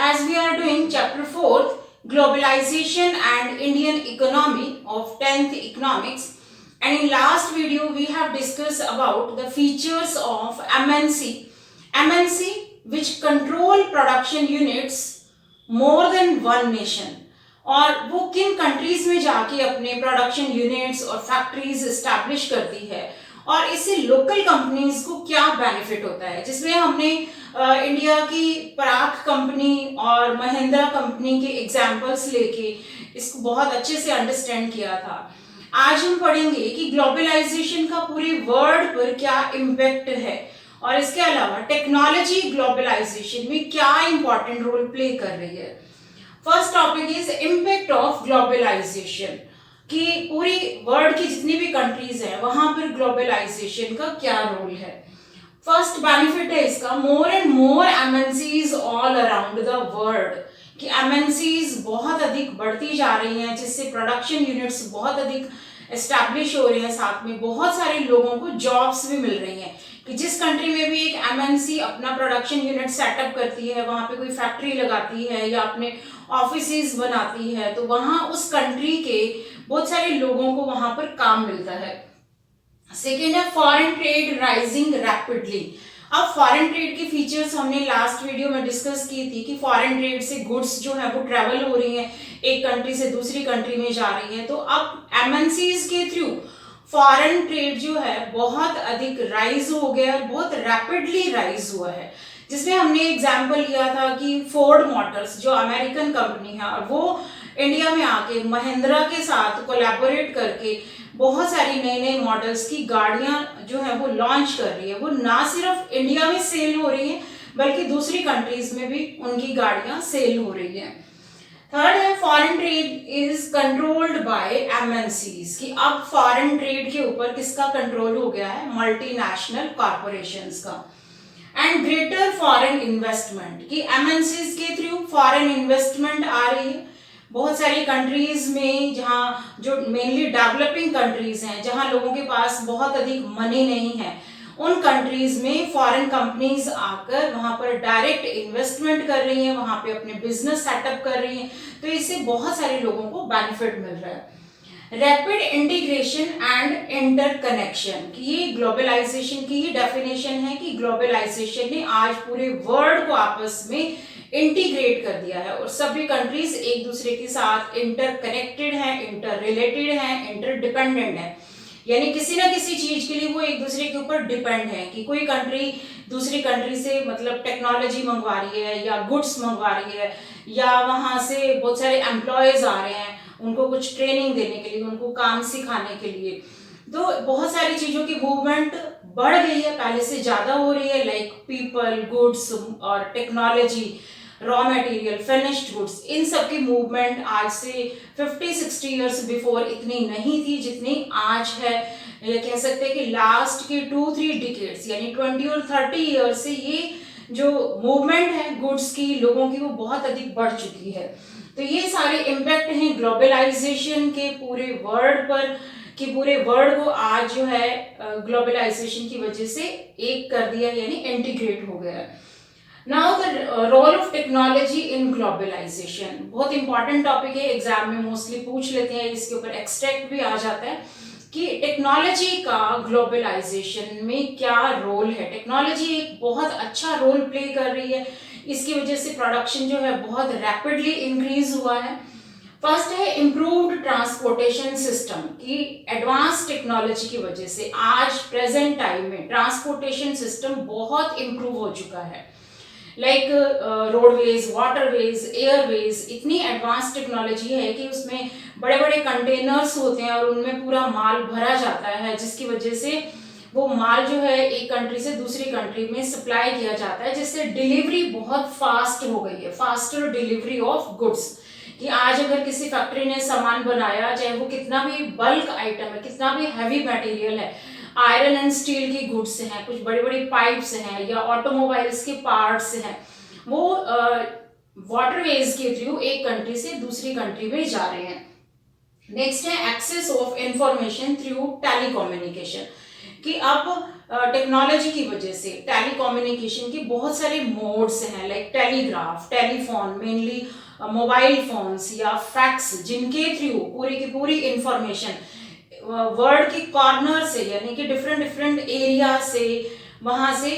as we are doing chapter 4, Globalization and Indian Economy of 10th Economics. And in last video, we have discussed about the features of MNC which control production units more than one nation. और वो किन countries में जाके अपने production units और factories establish करती है और इससे लोकल कंपनीज को क्या बेनिफिट होता है, जिसमें हमने इंडिया की पराग कंपनी और महिंद्रा कंपनी के एग्जांपल्स लेके इसको बहुत अच्छे से अंडरस्टैंड किया था। आज हम पढ़ेंगे कि ग्लोबलाइजेशन का पूरे वर्ल्ड पर क्या इम्पैक्ट है और इसके अलावा टेक्नोलॉजी ग्लोबलाइजेशन में क्या इंपॉर्टेंट रोल प्ले कर रही है। First topic is impact of globalisation, कि पूरी वर्ल्ड की जितनी भी कंट्रीज हैं वहां पर ग्लोबलाइजेशन का क्या रोल है। फर्स्ट बेनिफिट है इसका, more and more MNCs all around the world, कि एमएनसीज बहुत अधिक बढ़ती जा रही हैं, जिससे प्रोडक्शन यूनिट्स बहुत अधिक एस्टैब्लिश हो रहे हैं, साथ में बहुत सारे लोगों को जॉब्स भी मिल रही हैं। कि जिस कंट्री में भी एक एमएनसी अपना प्रोडक्शन यूनिट सेटअप करती है, वहां पे कोई फैक्ट्री लगाती है या अपने ऑफिसेज बनाती है, तो वहां उस कंट्री के बहुत सारे लोगों को वहां पर काम मिलता है। सेकेंड है फॉरेन ट्रेड राइजिंग रैपिडली। अब फॉरेन ट्रेड के फीचर्स हमने लास्ट वीडियो में डिस्कस की थी कि फॉरेन ट्रेड से गुड्स जो है वो ट्रेवल हो रही हैं, एक कंट्री से दूसरी कंट्री में जा रही हैं, तो अब एमएनसीज के थ्रू फॉरेन ट्रेड जो है बहुत अधिक राइज हो गया है, बहुत रैपिडली राइज हुआ है। जिसमें हमने एग्जाम्पल लिया था कि फोर्ड मोटर्स जो अमेरिकन कंपनी है, और वो इंडिया में आके महिंद्रा के साथ कोलैबोरेट करके बहुत सारी नए नए मॉडल्स की गाड़ियां जो है वो लॉन्च कर रही है। वो ना सिर्फ इंडिया में सेल हो रही है बल्कि दूसरी कंट्रीज में भी उनकी गाड़ियां सेल हो रही हैं। थर्ड है foreign trade is controlled by MNCs, कि अब फॉरेन ट्रेड के ऊपर किसका कंट्रोल हो गया है, मल्टीनेशनल कॉर्पोरेशंस का। एंड ग्रेटर फॉरेन इन्वेस्टमेंट, कि एमएनसीज के थ्रू फॉरेन इन्वेस्टमेंट आ रही है बहुत सारी कंट्रीज में, जहाँ जो मेनली डेवलपिंग कंट्रीज हैं, जहाँ लोगों के पास बहुत अधिक मनी नहीं है, उन कंट्रीज में फॉरेन कंपनीज आकर वहां पर डायरेक्ट इन्वेस्टमेंट कर रही हैं, वहां पे अपने बिजनेस सेटअप कर रही हैं, तो इससे बहुत सारे लोगों को बेनिफिट मिल रहा है। रैपिड इंटीग्रेशन एंड इंटरकनेक्शन, कि ये ग्लोबलाइजेशन की ही डेफिनेशन है कि ग्लोबलाइजेशन ने आज पूरे वर्ल्ड को आपस में इंटीग्रेट कर दिया है और सभी कंट्रीज एक दूसरे के साथ इंटरकनेक्टेड हैं, इंटर रिलेटेड हैं, इंटरडिपेंडेंट हैं। यानी किसी ना किसी चीज के लिए वो एक दूसरे के ऊपर डिपेंड है, कि कोई कंट्री दूसरी कंट्री से मतलब टेक्नोलॉजी मंगवा रही है या गुड्स मंगवा रही है, या वहां से बहुत सारे एम्प्लॉयज आ रहे हैं उनको कुछ ट्रेनिंग देने के लिए, उनको काम सिखाने के लिए। तो बहुत सारी चीजों की मूवमेंट बढ़ गई है, पहले से ज्यादा हो रही है, लाइक पीपल, गुड्स और technology, raw material, finished goods, इन सब की मूवमेंट आज से 50-60 इयर्स बिफोर इतनी नहीं थी जितनी आज है। ये कह सकते हैं कि लास्ट के 2-3 डिकेड्स यानी 20 और 30 इयर्स से ये जो मूवमेंट है गुड्स की, लोगों की, वो बहुत अधिक बढ़ चुकी है। तो ये सारे इम्पैक्ट हैं ग्लोबलाइजेशन के पूरे वर्ल्ड पर, कि पूरे वर्ल्ड को आज जो है ग्लोबलाइजेशन की वजह से एक कर दिया, यानी इंटीग्रेट हो गया। Now the role of technology in globalisation, बहुत इंपॉर्टेंट टॉपिक है, एग्जाम में मोस्टली पूछ लेते हैं, इसके ऊपर एक्सट्रैक्ट भी आ जाता है कि टेक्नोलॉजी का ग्लोबलाइजेशन में क्या रोल है। टेक्नोलॉजी एक बहुत अच्छा रोल प्ले कर रही है, इसकी वजह से प्रोडक्शन जो है बहुत रैपिडली इंक्रीज हुआ है। फर्स्ट है इम्प्रूव्ड ट्रांसपोर्टेशन सिस्टम, की एडवांस टेक्नोलॉजी की वजह से आज प्रेजेंट टाइम में ट्रांसपोर्टेशन सिस्टम बहुत इम्प्रूव हो चुका है। लाइक रोडवेज, वाटरवेज, एयरवेज, इतनी एडवांस टेक्नोलॉजी है कि उसमें बड़े बड़े कंटेनर्स होते हैं और उनमें पूरा माल भरा जाता है, जिसकी वजह से वो माल जो है एक कंट्री से दूसरी कंट्री में सप्लाई किया जाता है, जिससे डिलीवरी बहुत फास्ट हो गई है, फास्टर डिलीवरी ऑफ गुड्स। कि आज अगर किसी फैक्ट्री ने सामान बनाया, चाहे वो कितना भी बल्क आइटम है, कितना भी हैवी मटेरियल है, आयरन एंड स्टील की गुड्स हैं, कुछ बड़ी बड़ी पाइप्स हैं या ऑटोमोबाइल्स के पार्ट्स हैं, वो वाटरवेज के थ्रू एक कंट्री से दूसरी कंट्री में जा रहे हैं। नेक्स्ट है access of information through telecommunication, कि अब टेक्नोलॉजी की वजह से टेलीकम्युनिकेशन की बहुत सारे मोड्स हैं, like telegraph, telephone, mainly mobile phones या फैक्स, जिनके थ्रू पूरी की पूरी इंफॉर्मेशन वर्ल्ड के कॉर्नर से, यानी कि डिफरेंट डिफरेंट एरिया से वहां से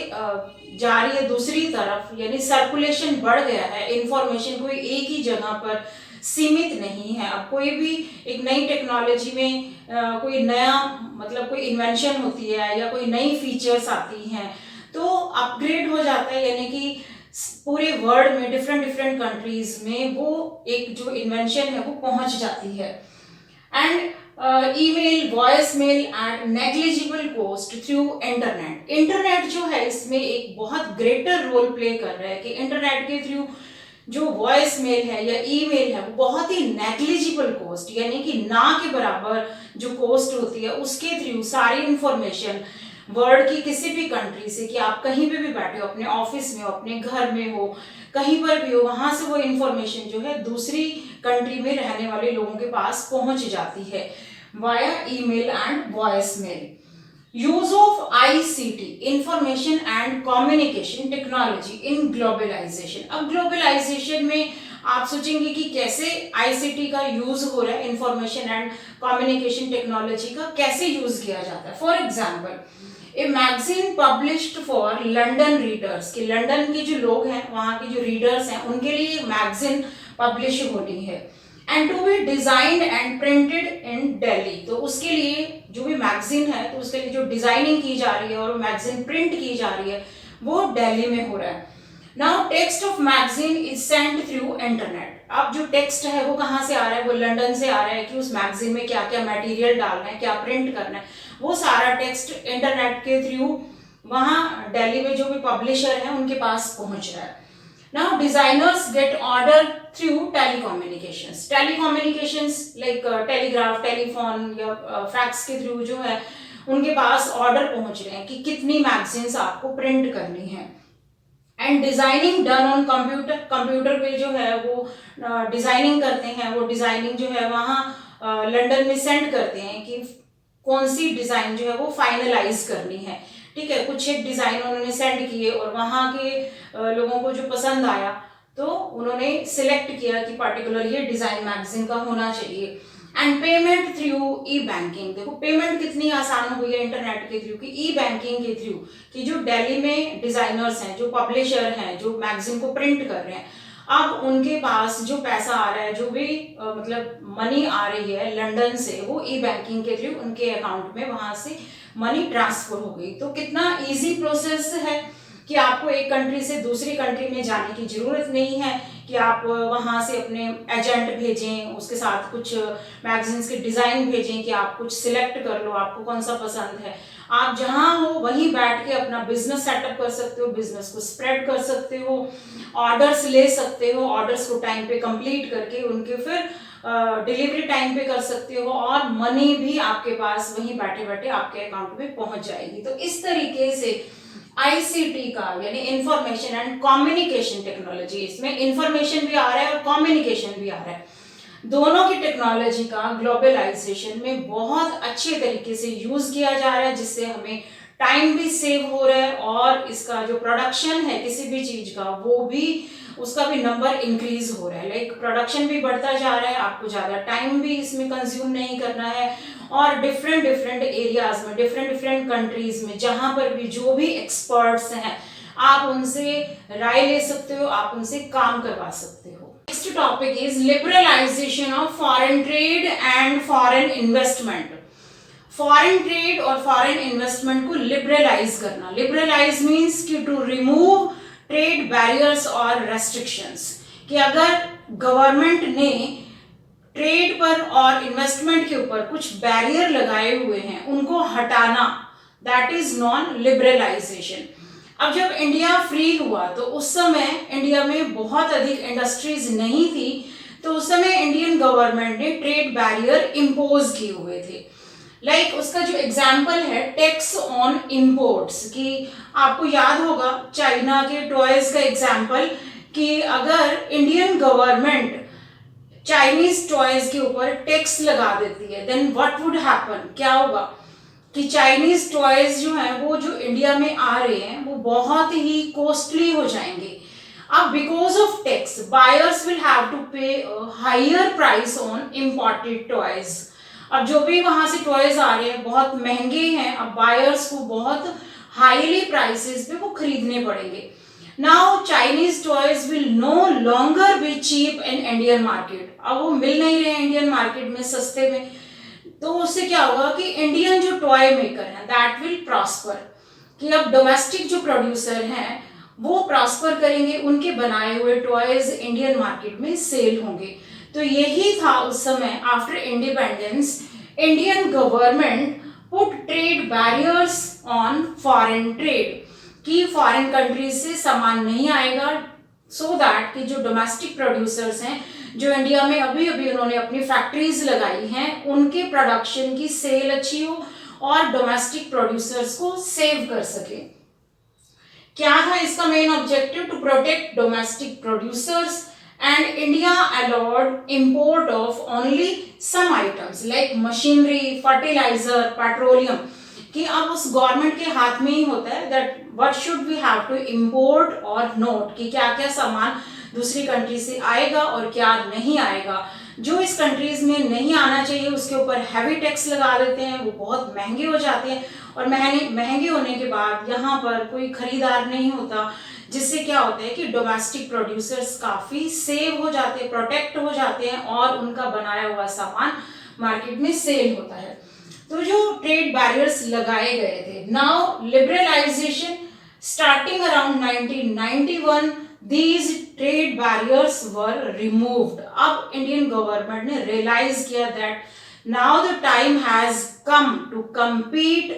जा रही है दूसरी तरफ, यानी सर्कुलेशन बढ़ गया है। इंफॉर्मेशन कोई एक ही जगह पर सीमित नहीं है। अब कोई भी एक नई टेक्नोलॉजी में कोई नया मतलब कोई इन्वेंशन होती है या कोई नई फीचर्स आती हैं तो अपग्रेड हो जाता है, यानी कि पूरे वर्ल्ड में डिफरेंट डिफरेंट कंट्रीज में वो एक जो इन्वेंशन है वो पहुंच जाती है। And email, voice mail at negligible cost through internet. Internet जो है इसमें एक बहुत ग्रेटर रोल प्ले कर रहा है कि इंटरनेट के थ्रू जो वॉइस मेल है या ईमेल है वो बहुत ही नेग्लिजिबल कॉस्ट, यानी कि ना के बराबर जो कॉस्ट होती है उसके थ्रू सारी इंफॉर्मेशन वर्ल्ड की किसी भी कंट्री से, कि आप कहीं पे भी बैठे हो, अपने ऑफिस में हो, अपने घर में हो, कहीं पर भी हो, वहां से वो इंफॉर्मेशन जो है दूसरी कंट्री में रहने वाले लोगों के पास पहुंच जाती है via email and voice mail. Use of ICT, information and communication technology in globalisation. अब ग्लोबलाइजेशन में आप सोचेंगे कि कैसे आईसीटी का यूज हो रहा है, इंफॉर्मेशन एंड कम्युनिकेशन टेक्नोलॉजी का कैसे यूज किया जाता है। For example, a magazine published for London readers, कि लंदन के जो लोग हैं, वहां के जो रीडर्स हैं, उनके लिए मैगजीन पब्लिश होनी है, and to be designed and printed in Delhi. तो उसके लिए जो भी मैगजीन है तो उसके लिए जो डिजाइनिंग की जा रही है और मैगजीन प्रिंट की जा रही है वो दिल्ली में हो रहा है। Now text of magazine is sent through internet. अब जो टेक्स्ट है वो कहाँ से आ रहा है, वो लंदन से आ रहा है कि उस मैगजीन में क्या क्या मटेरियल डालना है, क्या प्रिंट करना है, वो सारा टेक्स्ट इंटरनेट के थ्रू वहां दिल्ली में जो भी पब्लिशर है उनके पास पहुंच रहा है। Now designers get order through telecommunications. Telecommunications like telegraph, telephone या fax के थ्रू जो है उनके पास ऑर्डर पहुंच रहे हैं कि कितनी मैगजीन्स आपको प्रिंट करनी है। And designing done on computer, computer पे जो है वो डिजाइनिंग करते हैं, वो डिजाइनिंग जो है वहाँ लंदन में सेंड करते हैं कि कौन सी डिजाइन जो है वो फाइनलाइज करनी है। ठीक है, कुछ एक डिजाइन उन्होंने सेंड किए और वहां के लोगों को जो पसंद आया तो उन्होंने सिलेक्ट किया कि पर्टिकुलर ये डिजाइन मैगजीन का होना चाहिए। And payment through E banking, देखो पेमेंट कितनी आसान हो गई है इंटरनेट के थ्रू, कि ई बैंकिंग के थ्रू, कि जो दिल्ली में डिजाइनर्स हैं, जो पब्लिशर हैं, जो मैगजीन को प्रिंट कर रहे हैं, अब उनके पास जो पैसा आ रहा है, जो भी मतलब मनी आ रही है लंदन से, वो ई बैंकिंग के थ्रू उनके अकाउंट में वहां से मनी ट्रांसफर हो गई। तो कितना इजी प्रोसेस है कि आपको एक कंट्री से दूसरी कंट्री में जाने की जरूरत नहीं है, कि आप वहां से अपने एजेंट भेजें, उसके साथ कुछ मैगजीन्स के डिजाइन भेजें कि आप कुछ सिलेक्ट कर लो, आपको कौन सा पसंद है। आप जहां हो वहीं बैठ के अपना बिजनेस सेटअप कर सकते हो, बिजनेस को स्प्रेड कर सकते हो, ऑर्डर्स ले सकते हो, ऑर्डर्स को टाइम पे कंप्लीट करके उनके फिर डिलीवरी टाइम पे कर सकते हो, और मनी भी आपके पास वहीं बैठे बैठे आपके अकाउंट में पहुंच जाएगी। तो इस तरीके से आईसीटी का यानी इंफॉर्मेशन एंड कम्युनिकेशन टेक्नोलॉजी, इसमें इंफॉर्मेशन भी आ रहा है और कम्युनिकेशन भी आ रहा है, दोनों की टेक्नोलॉजी का ग्लोबलाइजेशन में बहुत अच्छे तरीके से यूज किया जा रहा है, जिससे हमें टाइम भी सेव हो रहा है और इसका जो प्रोडक्शन है किसी भी चीज का वो भी उसका भी नंबर इंक्रीज हो रहा है। लाइक प्रोडक्शन भी बढ़ता जा रहा है, आपको ज्यादा टाइम भी इसमें कंज्यूम नहीं करना है, और डिफरेंट डिफरेंट एरियाज में, डिफरेंट डिफरेंट कंट्रीज में जहां पर भी जो भी एक्सपर्ट्स हैं आप उनसे राय ले सकते हो, आप उनसे काम करवा सकते हो। Next topic is liberalisation of foreign trade and foreign investment. Foreign trade और फॉरेन इन्वेस्टमेंट को लिबरलाइज करना। लिबरलाइज मीन्स कि टू रिमूव ट्रेड बैरियर्स और रेस्ट्रिक्शंस, कि अगर गवर्नमेंट ने ट्रेड पर और इन्वेस्टमेंट के ऊपर कुछ बैरियर लगाए हुए हैं उनको हटाना, दैट इज नॉन लिबरलाइजेशन। अब जब इंडिया फ्री हुआ तो उस समय इंडिया में बहुत अधिक इंडस्ट्रीज नहीं थी, तो उस समय इंडियन गवर्नमेंट ने ट्रेड बैरियर इंपोज किए हुए थे। लाइक उसका जो एग्जाम्पल है टैक्स ऑन इंपोर्ट्स, कि आपको याद होगा चाइना के टॉयज का एग्जाम्पल, कि अगर इंडियन गवर्नमेंट चाइनीज टॉयज के ऊपर टैक्स लगा देती है देन व्हाट वुड हैपन, क्या होगा, कि चाइनीज टॉयज जो हैं वो जो इंडिया में आ रहे हैं वो बहुत ही कॉस्टली हो जाएंगे। अब because of tax buyers will have to pay higher price on imported toys. अब जो भी वहां से टॉयज आ रहे हैं बहुत महंगे हैं, अब बायर्स को बहुत हाईली प्राइसेस पे वो खरीदने पड़ेंगे। Now Chinese toys will no longer be cheap in Indian market. अब वो मिल नहीं रहे इंडियन मार्केट में सस्ते में, तो उससे क्या होगा कि इंडियन जो टॉय मेकर हैं दैट विल प्रॉस्पर, कि अब डोमेस्टिक जो प्रोड्यूसर हैं वो प्रॉस्पर करेंगे, उनके बनाए हुए टॉयज इंडियन मार्केट में सेल होंगे। तो यही था उस समय after independence Indian government put trade barriers on foreign trade, कि फॉरेन कंट्रीज से सामान नहीं आएगा, सो दैट कि जो डोमेस्टिक प्रोड्यूसर्स हैं जो इंडिया में अभी अभी उन्होंने अपनी फैक्ट्रीज लगाई हैं उनके प्रोडक्शन की सेल अच्छी हो और डोमेस्टिक प्रोड्यूसर्स को सेव कर सके। क्या था इसका main objective? To protect domestic producers and India allowed import of only some items like machinery, fertiliser, petroleum, कि अब उस गवर्नमेंट के हाथ में ही होता है that what should we have to import और नोट, कि क्या क्या सामान दूसरी कंट्री से आएगा और क्या नहीं आएगा। जो इस कंट्रीज में नहीं आना चाहिए उसके ऊपर हैवी टैक्स लगा देते हैं, वो बहुत महंगे हो जाते हैं और महंगे होने के बाद यहाँ पर कोई खरीदार नहीं होता, जिससे क्या होता है कि डोमेस्टिक प्रोड्यूसर्स काफ़ी सेव हो जाते हैं, प्रोटेक्ट हो जाते हैं और उनका बनाया हुआ सामान मार्केट में सेल होता है। तो जो ट्रेड बैरियर्स लगाए गए थे, now liberalisation starting around 1991 these trade barriers were removed। अब इंडियन गवर्नमेंट ने रियलाइज किया that now the time has come to compete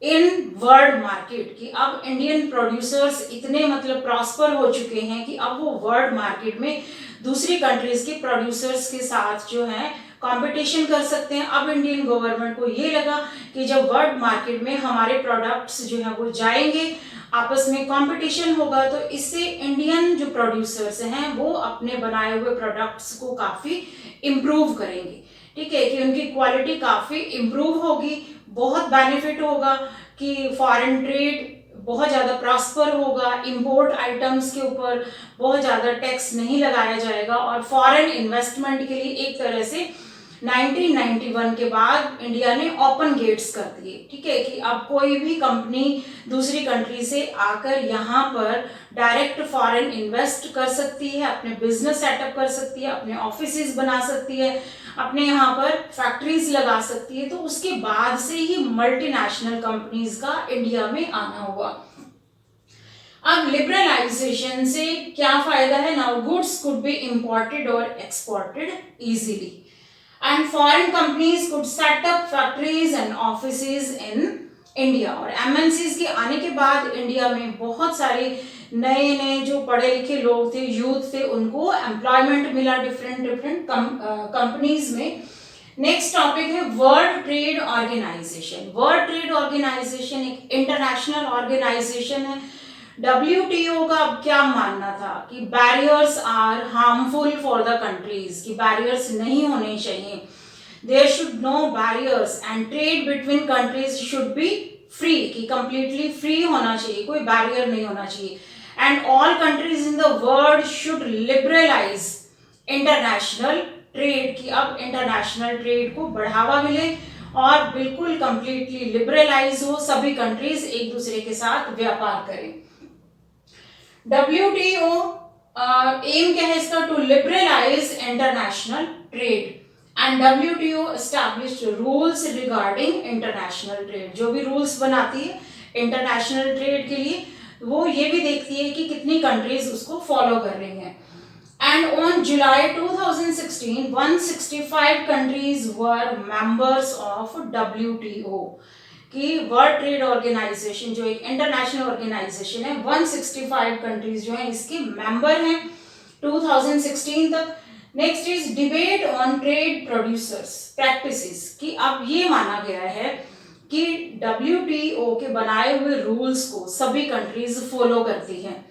in world market, कि अब इंडियन प्रोड्यूसर्स इतने मतलब प्रॉस्पर हो चुके हैं कि अब वो वर्ल्ड मार्केट में दूसरी कंट्रीज के प्रोड्यूसर्स के साथ जो है कंपटीशन कर सकते हैं। अब इंडियन गवर्नमेंट को ये लगा कि जब वर्ल्ड मार्केट में हमारे प्रोडक्ट्स जो है वो जाएंगे, आपस में कंपटीशन होगा, तो इससे इंडियन जो प्रोड्यूसर्स हैं वो अपने बनाए हुए प्रोडक्ट्स को काफ़ी इम्प्रूव करेंगे। ठीक है, कि उनकी क्वालिटी काफ़ी इम्प्रूव होगी, बहुत बेनिफिट होगा, कि फॉरेन ट्रेड बहुत ज़्यादा प्रॉस्पर होगा, इंपोर्ट आइटम्स के ऊपर बहुत ज़्यादा टैक्स नहीं लगाया जाएगा और फॉरेन इन्वेस्टमेंट के लिए एक तरह से 1991 के बाद इंडिया ने ओपन गेट्स कर दिए। ठीक है, कि अब कोई भी कंपनी दूसरी कंट्री से आकर यहाँ पर डायरेक्ट फॉरेन इन्वेस्ट कर सकती है, अपने बिजनेस सेटअप कर सकती है, अपने ऑफिसेज बना सकती है, अपने यहाँ पर फैक्ट्रीज लगा सकती है। तो उसके बाद से ही मल्टीनेशनल कंपनीज का इंडिया में आना हुआ। अब लिबरलाइजेशन से क्या फायदा है? Now goods could be imported और exported easily and foreign companies could set up factories and offices in India. और एमएनसीज के आने के बाद इंडिया में बहुत सारे नए नए जो पढ़े लिखे लोग थे, यूथ थे, उनको एम्प्लॉयमेंट मिला डिफरेंट कंपनीज में। नेक्स्ट टॉपिक है world trade organisation. World trade organisation एक इंटरनेशनल ऑर्गेनाइजेशन है। WTO का अब क्या मानना था कि barriers are harmful for the countries, कि बैरियर्स नहीं होने चाहिए, there should no barriers and trade between countries should be free, कि कंप्लीटली फ्री होना चाहिए, कोई बैरियर नहीं होना चाहिए। And all countries in the world should liberalise international trade, कि अब इंटरनेशनल ट्रेड को बढ़ावा मिले और बिल्कुल कंप्लीटली लिबरलाइज हो, सभी कंट्रीज एक दूसरे के साथ व्यापार करें। WTO एम क्या है इसका? To liberalise international trade and WTO established rules regarding international trade. जो भी रूल्स बनाती है इंटरनेशनल ट्रेड के लिए वो ये भी देखती है कि कितनी कंट्रीज उसको फॉलो कर रही हैं। And on July 2016 165 countries were members of WTO, कि वर्ल्ड ट्रेड ऑर्गेनाइजेशन जो एक इंटरनेशनल ऑर्गेनाइजेशन है 165 कंट्रीज जो है इसके मेंबर हैं 2016 तक। Next is debate on trade producers practices, कि अब ये माना गया है कि WTO के बनाए हुए रूल्स को सभी कंट्रीज फॉलो करती हैं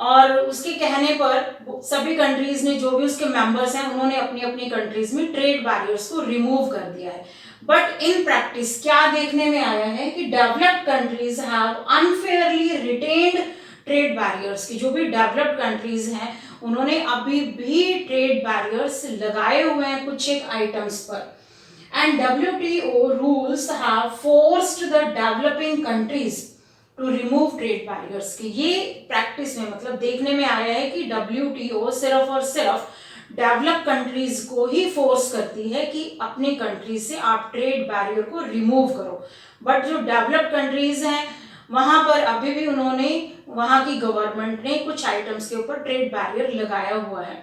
और उसके कहने पर सभी कंट्रीज ने जो भी उसके मेंबर्स हैं उन्होंने अपनी अपनी कंट्रीज में ट्रेड बैरियर्स को रिमूव कर दिया है। बट इन प्रैक्टिस क्या देखने में आया है कि developed countries have unfairly retained trade barriers, की जो भी डेवलप्ड कंट्रीज हैं उन्होंने अभी भी ट्रेड बैरियर्स लगाए हुए हैं कुछ एक आइटम्स पर। And WTO rules have forced the developing countries to remove trade barriers, की ये प्रैक्टिस में मतलब देखने में आया है कि WTO सिर्फ और सिर्फ डेवलप कंट्रीज को ही फोर्स करती है कि अपनी कंट्री से आप ट्रेड बैरियर को रिमूव करो, बट जो डेवलप कंट्रीज हैं वहां पर अभी भी उन्होंने, वहां की गवर्नमेंट ने कुछ आइटम्स के ऊपर ट्रेड बैरियर लगाया हुआ है।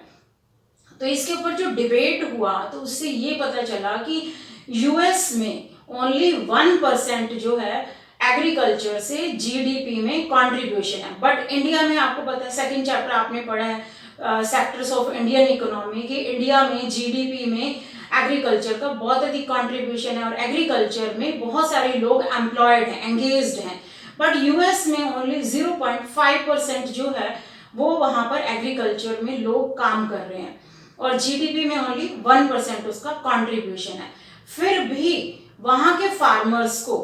तो इसके ऊपर जो डिबेट हुआ तो उससे ये पता चला कि यूएस में ओनली 1% जो है एग्रीकल्चर से GDP में कंट्रीब्यूशन है, बट इंडिया में आपको पता है, सेकंड चैप्टर आपने पढ़ा है सेक्टर्स ऑफ इंडियन इकोनॉमी, कि इंडिया में GDP में एग्रीकल्चर का बहुत अधिक कंट्रीब्यूशन है और एग्रीकल्चर में बहुत सारे लोग एम्प्लॉयड हैं, एंगेज्ड हैं, बट यूएस में ओनली 0.5% जो है वो वहां पर एग्रीकल्चर में लोग काम कर रहे हैं और GDP में ओनली 1% उसका कंट्रीब्यूशन है। फिर भी वहां के फार्मर्स को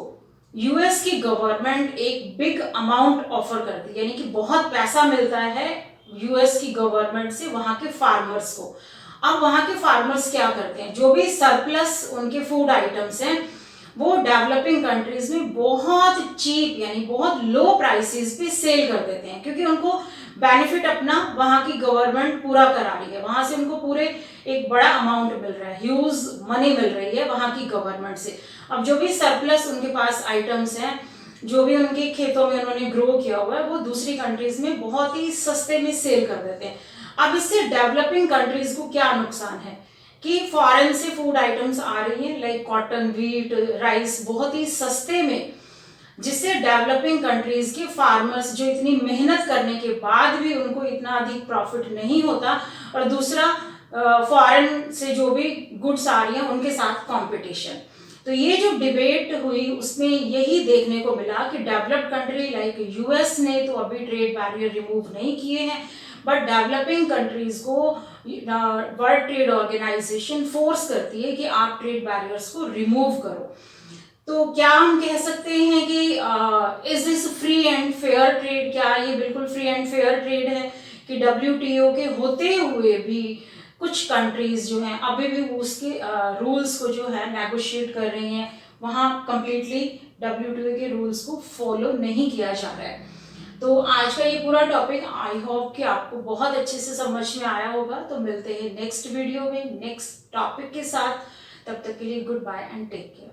यूएस की गवर्नमेंट एक बिग अमाउंट ऑफर करती है, यानी कि बहुत पैसा मिलता है यूएस की गवर्नमेंट से वहां के फार्मर्स को। अब वहां के फार्मर्स क्या करते हैं, जो भी सरप्लस उनके फूड आइटम्स हैं वो डेवलपिंग कंट्रीज में बहुत चीप यानी बहुत लो प्राइसेस पे सेल कर देते हैं, क्योंकि उनको बेनिफिट अपना वहां की गवर्नमेंट पूरा करा रही है, वहां से उनको पूरे एक बड़ा अमाउंट मिल रहा है, ह्यूज मनी मिल रही है वहां की गवर्नमेंट से। अब जो भी सरप्लस उनके पास आइटम्स हैं, जो भी उनके खेतों में उन्होंने ग्रो किया हुआ है, वो दूसरी कंट्रीज में बहुत ही सस्ते में सेल कर देते हैं। अब इससे डेवलपिंग कंट्रीज को क्या नुकसान है कि फॉरेन से फूड आइटम्स आ रही हैं लाइक कॉटन, वीट, राइस बहुत ही सस्ते में, जिससे डेवलपिंग कंट्रीज के फार्मर्स जो इतनी मेहनत करने के बाद भी उनको इतना अधिक प्रॉफिट नहीं होता, और दूसरा फॉरेन से जो भी गुड्स आ रही हैं उनके साथ कंपटीशन। तो ये जो डिबेट हुई उसमें यही देखने को मिला कि डेवलप्ड कंट्री लाइक यूएस ने तो अभी ट्रेड बैरियर रिमूव नहीं किए हैं, बट डेवलपिंग कंट्रीज को वर्ल्ड ट्रेड ऑर्गेनाइजेशन फोर्स करती है कि आप ट्रेड बैरियर्स को रिमूव करो। तो क्या हम कह सकते हैं कि is this free and fair trade? क्या ये बिल्कुल फ्री एंड फेयर ट्रेड है कि WTO के होते हुए भी कुछ कंट्रीज जो हैं अभी भी उसके रूल्स को जो है नेगोशिएट कर रही हैं, वहाँ कंप्लीटली WTO के रूल्स को फॉलो नहीं किया जा रहा है। तो आज का ये पूरा टॉपिक आई होप कि आपको बहुत अच्छे से समझ में आया होगा। तो मिलते हैं नेक्स्ट वीडियो में नेक्स्ट टॉपिक के साथ, तब तक के लिए good bye and take care.